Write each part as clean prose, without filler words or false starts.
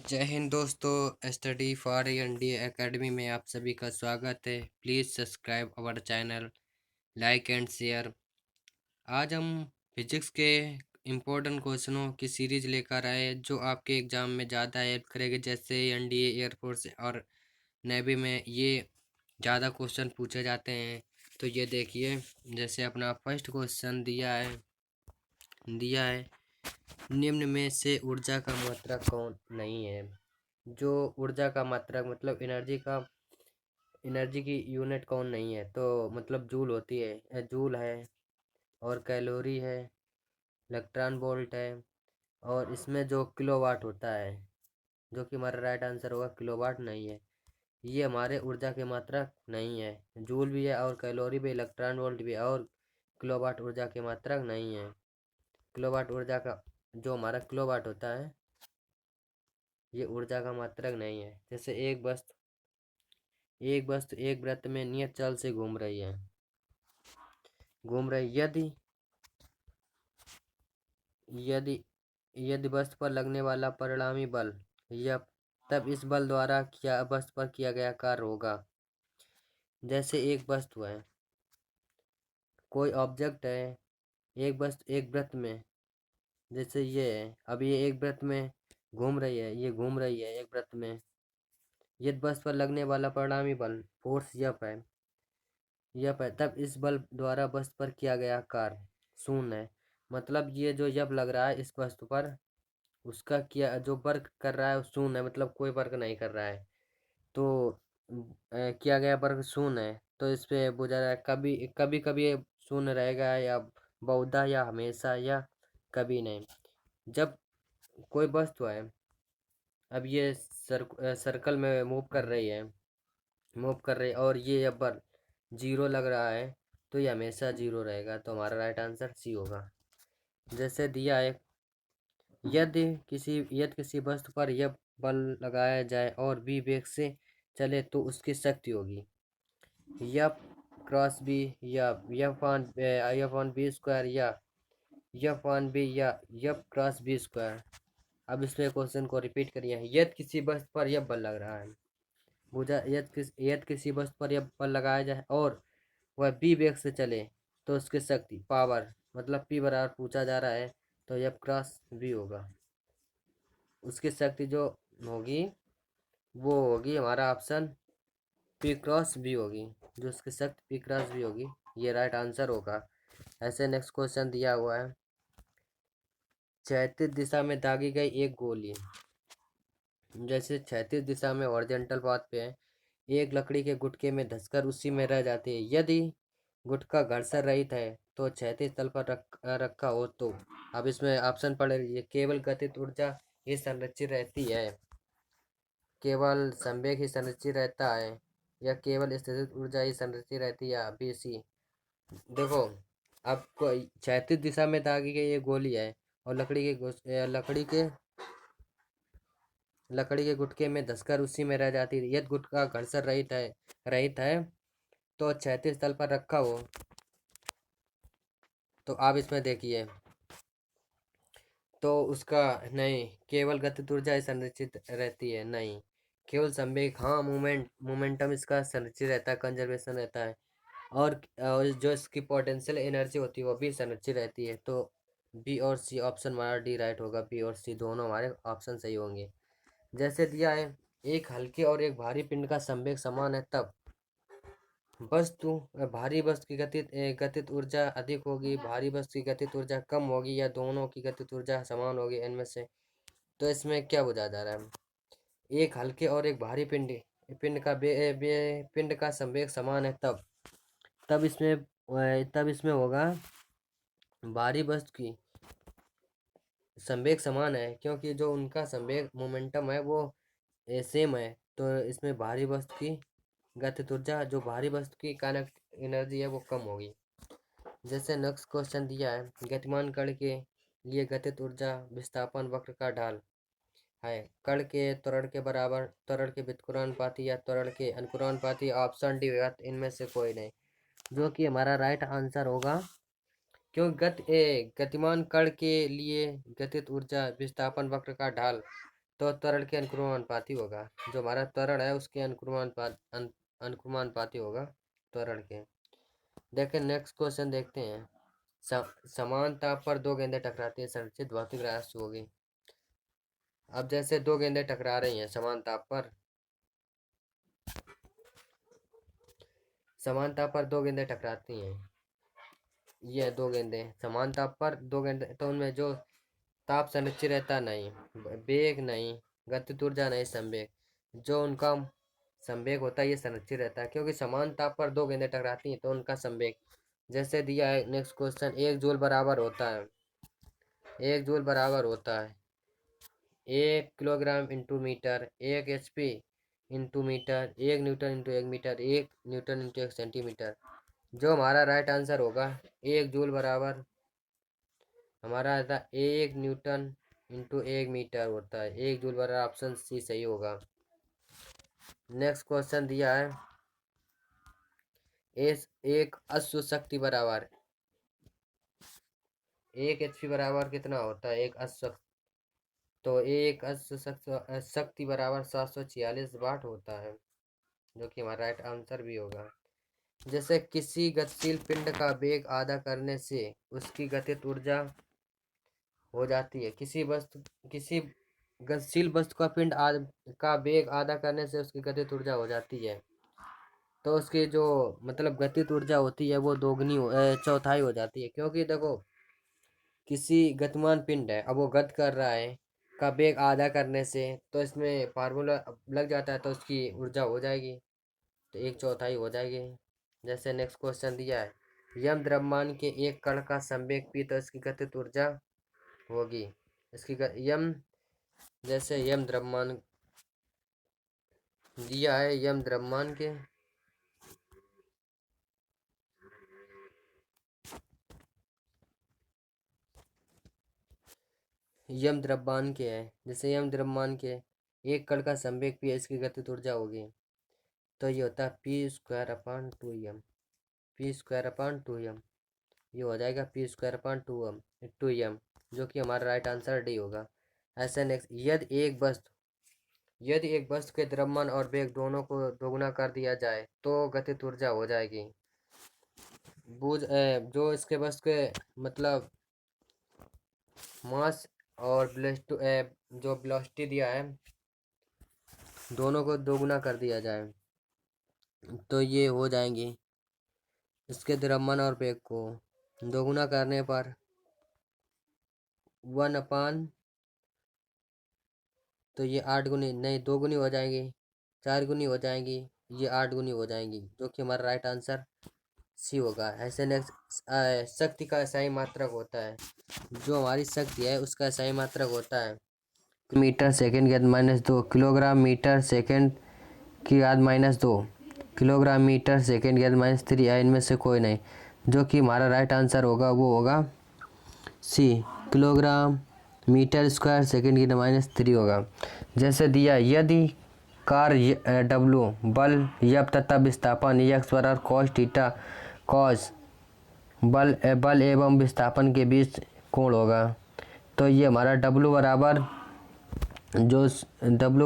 जय हिंद दोस्तों, study for India academy में आप सभी का स्वागत है। Please subscribe our channel, like and share. आज हम फिजिक्स के इम्पोर्टेंट क्वेश्चनों की सीरीज लेकर आए जो आपके एग्ज़ाम में ज़्यादा हेल्प करेगी। जैसे एनडीए, एयरफोर्स और नेवी में ये ज़्यादा क्वेश्चन पूछे जाते हैं। तो ये देखिए, जैसे अपना फर्स्ट क्वेश्चन दिया है निम्न में से ऊर्जा का मात्रक कौन नहीं है। जो ऊर्जा का मात्रक मतलब एनर्जी की यूनिट कौन नहीं है, तो मतलब जूल होती है, जूल है और कैलोरी है, इलेक्ट्रॉन वोल्ट है और इसमें जो किलोवाट होता है, जो कि हमारा राइट आंसर होगा, किलोवाट नहीं है। ये हमारे ऊर्जा के मात्रक नहीं है। जूल भी है और कैलोरी भी, इलेक्ट्रॉन वोल्ट भी है और किलोवाट ऊर्जा के मात्रक नहीं है। किलोवाट ऊर्जा का जो हमारा किलोवाट होता है ये ऊर्जा का मात्रक नहीं है। जैसे एक वस्तु एक वृत्त में नियत चाल से घूम रही यदि यदि वस्तु पर लगने वाला परिणामी बल या तब इस बल द्वारा क्या वस्तु पर किया गया कार्य होगा। जैसे एक वस्तु है, कोई ऑब्जेक्ट है, एक वस्तु एक वृत्त में, जैसे ये है, अब ये एक वृत्त में घूम रही है, ये घूम रही है एक वृत्त में। यदि वस्तु पर लगने वाला परिणामी बल फोर्स यप है तब इस बल द्वारा वस्तु पर किया गया कार्य शून्य है। मतलब ये जो यप लग रहा है इस वस्तु पर, उसका किया जो वर्क कर रहा है वो शून्य है, मतलब कोई वर्क नहीं कर रहा है। तो किया गया वर्क शून्य है, तो इस पे बुझा रहा है कभी कभी कभी ये शून्य रहेगा या बहुधा या हमेशा या कभी नहीं। जब कोई वस्तु है, अब ये सर्कल में मूव कर रही है और ये अब बल जीरो लग रहा है, तो ये हमेशा जीरो रहेगा। तो हमारा राइट आंसर सी होगा। जैसे दिया है, यदि किसी वस्तु पर यह बल लगाया जाए और बी वेग से चले तो उसकी शक्ति होगी यफ क्रॉस बी या यफ ऑन बी स्क्वायर या यफ ऑन बी या यफ क्रॉस बी स्क्वायर। अब इसमें क्वेश्चन को रिपीट करिए। यदि किसी वस्तु पर यह बल लग रहा है, बुझा, यदि किसी वस्तु पर यह बल लगाया जाए और वह बी वेग से चले तो उसकी शक्ति पावर मतलब पी बराबर पूछा जा रहा है, तो यह क्रॉस बी होगा। उसकी शक्ति जो होगी वो होगी हमारा ऑप्शन पी क्रॉस बी होगी, जो उसकी शक्ति पी क्रॉस बी होगी। ये राइट आंसर होगा। ऐसे नेक्स्ट क्वेश्चन दिया हुआ है, क्षैतिज दिशा में दागी गई एक गोली, जैसे क्षैतिज दिशा में हॉरिजॉन्टल पाथ पे है, एक लकड़ी के गुटके में धंसकर उसी में रह जाती है। यदि गुटका घर्षण रहित है तो क्षैतिज तल पर रखा हो तो। अब इसमें ऑप्शन पढ़ लीजिए। केवल गतिज ऊर्जा ही संरक्षित रहती है, केवल संवेग ही संरक्षित रहता है, या केवल स्थितिज ऊर्जा ही संरक्षित रहती है, या बी सी। देखो, अब कोई क्षैतिज दिशा में दागी गई ये गोली है और लकड़ी के गुटके में धंसकर उसी में रह जाती है। यदि गुटका घर्षण रहित है तो क्षैतिज तल पर रखा हो। तो आप इसमें देखिए, तो उसका नहीं, केवल गतिज ऊर्जा ही संरक्षित रहती है, नहीं, केवल संवेग, हाँ, मोमेंटम इसका संरक्षित रहता है, कंजर्वेशन रहता है। और जो इसकी पोटेंशियल एनर्जी होती है वो भी संरक्षित रहती है। तो बी और सी ऑप्शन हमारा डी राइट होगा। बी और सी दोनों हमारे ऑप्शन सही होंगे। जैसे दिया है, एक हल्के और एक भारी पिंड का संवेग समान है तब भारी वस्तु की गतिज ऊर्जा अधिक होगी, भारी वस्तु की गतिज ऊर्जा कम होगी, या दोनों की गतिज ऊर्जा समान होगी इनमें से। तो इसमें क्या बुझा जा रहा है, एक हल्के और एक भारी पिंड का संवेग समान है तब इसमें होगा भारी वस्तु की संवेग समान है, क्योंकि जो उनका संवेग मोमेंटम है वो सेम है। तो इसमें भारी वस्तु की गतिज ऊर्जा, जो भारी वस्तु की काइनेटिक एनर्जी है वो कम होगी। जैसे नेक्स्ट क्वेश्चन दिया है, गतिमान कण के लिए गतिज ऊर्जा विस्थापन वक्र का ढाल है कण के त्वरण के बराबर, त्वरण के व्युत्क्रमानुपाती या त्वरण के अनुक्रमानुपाती। ऑप्शन डी इनमें से कोई नहीं, जो कि हमारा राइट आंसर होगा। क्यों गतिमान कण के लिए गतिज ऊर्जा विस्थापन वक्र का ढाल तो त्वरण के अनुक्रमानुपाती होगा। जो हमारा त्वरण है उसके अनुक्रमानुपाती होगा त्वरण के। देखें नेक्स्ट क्वेश्चन देखते हैं। समान ताप पर दो गेंदें टकराती हैं, संरक्षित भौतिक राशि होगी। अब जैसे दो गेंदें टकरा रही हैं समान ताप पर, समान ताप पर दो गेंदें टकराती हैं। ये दो गेंदें समान ताप पर दो गेंदें, तो उनमें जो ताप संरक्षित रहता नहीं, वेग नहीं, गतिज ऊर्जा नहीं, संवेग, जो उनका संवेग होता है ये संरक्षित रहता है, क्योंकि समान ताप पर दो गेंदें टकराती हैं तो उनका संवेग जैसे दिया है नेक्स्ट क्वेश्चन, 1 जूल बराबर होता है, 1 जूल बराबर होता है 1 kilogram into metre, 1 HP into metre, 1 newton into 1 metre, 1 newton into 1 centimetre. जो हमारा राइट आंसर होगा 1 जूल बराबर हमारा आता 1 न्यूटन इंटू 1 मीटर होता है। 1 जूल बराबर ऑप्शन सी सही होगा। नेक्स्ट क्वेश्चन दिया है एक अश्व शक्ति बराबर 1 HP बराबर कितना होता है एक अश्व, तो एक अश्व शक्ति बराबर 746 वाट होता है, जो कि हमारा राइट आंसर भी होगा। जैसे किसी गतिशील पिंड का वेग आधा करने से उसकी गतिज ऊर्जा हो जाती है। किसी गतिशील वस्तु का का वेग आधा करने से उसकी गतिज ऊर्जा हो जाती है, तो उसकी जो मतलब गतिज ऊर्जा होती है वो चौथाई हो जाती है। क्योंकि देखो किसी गतिमान पिंड है, अब वो गति कर रहा है, का वेग आधा करने से, तो इसमें फार्मूला लग जाता है तो उसकी ऊर्जा हो जाएगी, तो 1/4 हो जाएगी। जैसे नेक्स्ट क्वेश्चन दिया है यम द्रव्यमान के एक कण का संवेग p, तो इसकी गतिज ऊर्जा होगी यम, जैसे यम द्रव्यमान दिया है, यम द्रव्यमान के यम द्रव्यमान के है, जैसे यम द्रव्यमान के एक कण का संवेग p है, इसकी गतिज ऊर्जा होगी, तो ये होता है p² / 2m, p²/2m, ये हो जाएगा p²/2m, जो कि हमारा राइट आंसर डी होगा। ऐसे नेक्स्ट यदि एक वस्तु के द्रव्यमान और वेग दोनों को दोगुना कर दिया जाए तो गतिज ऊर्जा हो जाएगी। जो इसके वस्तु के मतलब मास और जो वेलोसिटी दिया है दोनों को दोगुना कर दिया जाए तो ये हो जाएंगी। इसके द्रव्यमान और वेग को दोगुना करने पर 1/, तो ये 8 गुनी नहीं 2 गुनी हो जाएंगी, 4 गुनी हो जाएंगी, ये 8 गुनी हो जाएंगी, जो कि हमारा राइट आंसर सी होगा। ऐसे नेक्स्ट शक्ति का SI मात्रक होता है, जो हमारी शक्ति है उसका SI मात्रक होता है मीटर सेकेंड की घात -2, किलोग्राम मीटर सेकेंड की घात -2, किलोग्राम मीटर सेकेंड की घात -3, या इनमें से कोई नहीं, जो कि हमारा राइट आंसर होगा वो होगा सी, किलोग्राम मीटर स्क्वायर सेकेंड की -3 होगा। जैसे दिया यदि कार्य W बल यप तथा विस्थापन x बराबर cos थीटा cos बल एवं विस्थापन के बीच कोण होगा, तो ये हमारा W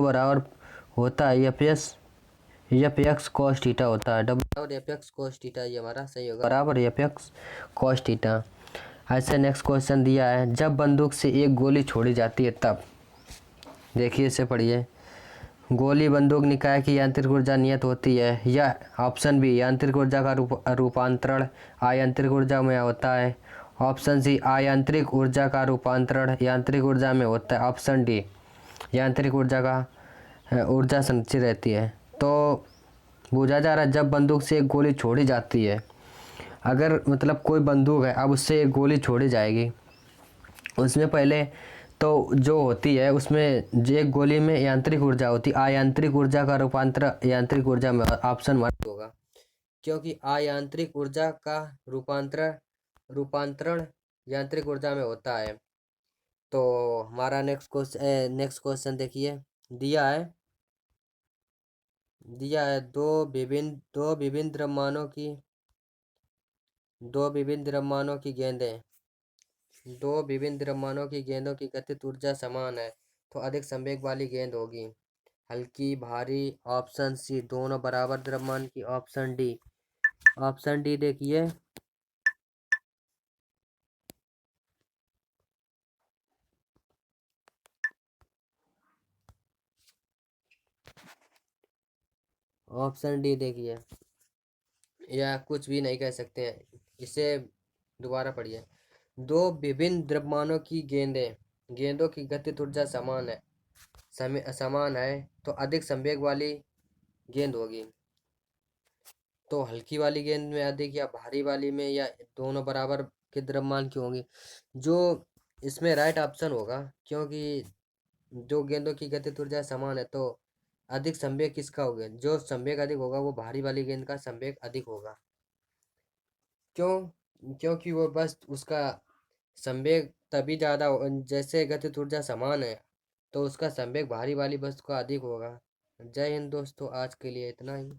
बराबर होता है एफ एक्स cos थीटा होता है, W बराबर एफ cos थीटा, ये हमारा सही होगा बराबर एफ cos थीटा। ऐसे नेक्स्ट क्वेश्चन दिया है जब बंदूक से एक गोली छोड़ी जाती है तब, देखिए इसे पढ़िए, गोली बंदूक निकाय की यांत्रिक ऊर्जा नियत होती है, या ऑप्शन बी यांत्रिक ऊर्जा का रूपांतरण आयांत्रिक ऊर्जा में होता है, ऑप्शन सी आयांत्रिक ऊर्जा का रूपांतरण यांत्रिक ऊर्जा में होता है, ऑप्शन डी यांत्रिक ऊर्जा का ऊर्जा संरक्षित रहती है। तो पूछा जा रहा है जब बंदूक से एक गोली छोड़ी जाती है, अगर मतलब कोई बंदूक है अब उससे एक गोली छोड़ी जाएगी, उसमें पहले तो जो होती है उसमें एक गोली में यांत्रिक ऊर्जा होती है, आयांत्रिक ऊर्जा का रूपांतरण यांत्रिक ऊर्जा में, ऑप्शन 1 होगा, क्योंकि आयांत्रिक ऊर्जा का रूपांतरण यांत्रिक ऊर्जा में होता है। तो हमारा नेक्स्ट क्वेश्चन देखिए दिया है दो विभिन्न द्रव्यमानों की गेंदों की गतिज ऊर्जा समान है तो अधिक संवेग वाली गेंद होगी। हल्की भारी, ऑप्शन सी दोनों बराबर द्रव्यमान की, ऑप्शन डी। ऑप्शन डी देखिए, ऑप्शन डी देखिए, या कुछ भी नहीं कह सकते हैं इसे, दोबारा पढ़िए। दो विभिन्न द्रव्यमानों की गेंदों की गतिज ऊर्जा समान है तो अधिक संवेग वाली गेंद होगी। तो हल्की वाली गेंद में अधिक या भारी वाली में, या दोनों बराबर के द्रव्यमान की होंगी। जो इसमें राइट ऑप्शन होगा, क्योंकि जो गेंदों की गतिज ऊर्जा समान है तो अधिक संवेग किसका होगा, जो संवेग अधिक होगा वो भारी वाली गेंद का संवेग अधिक होगा। क्यों? क्योंकि वो बस उसका संवेग तभी ज़्यादा जैसे गतिज ऊर्जा समान है तो उसका संवेग भारी वाली वस्तु का अधिक होगा। जय हिंद दोस्तों, आज के लिए इतना ही।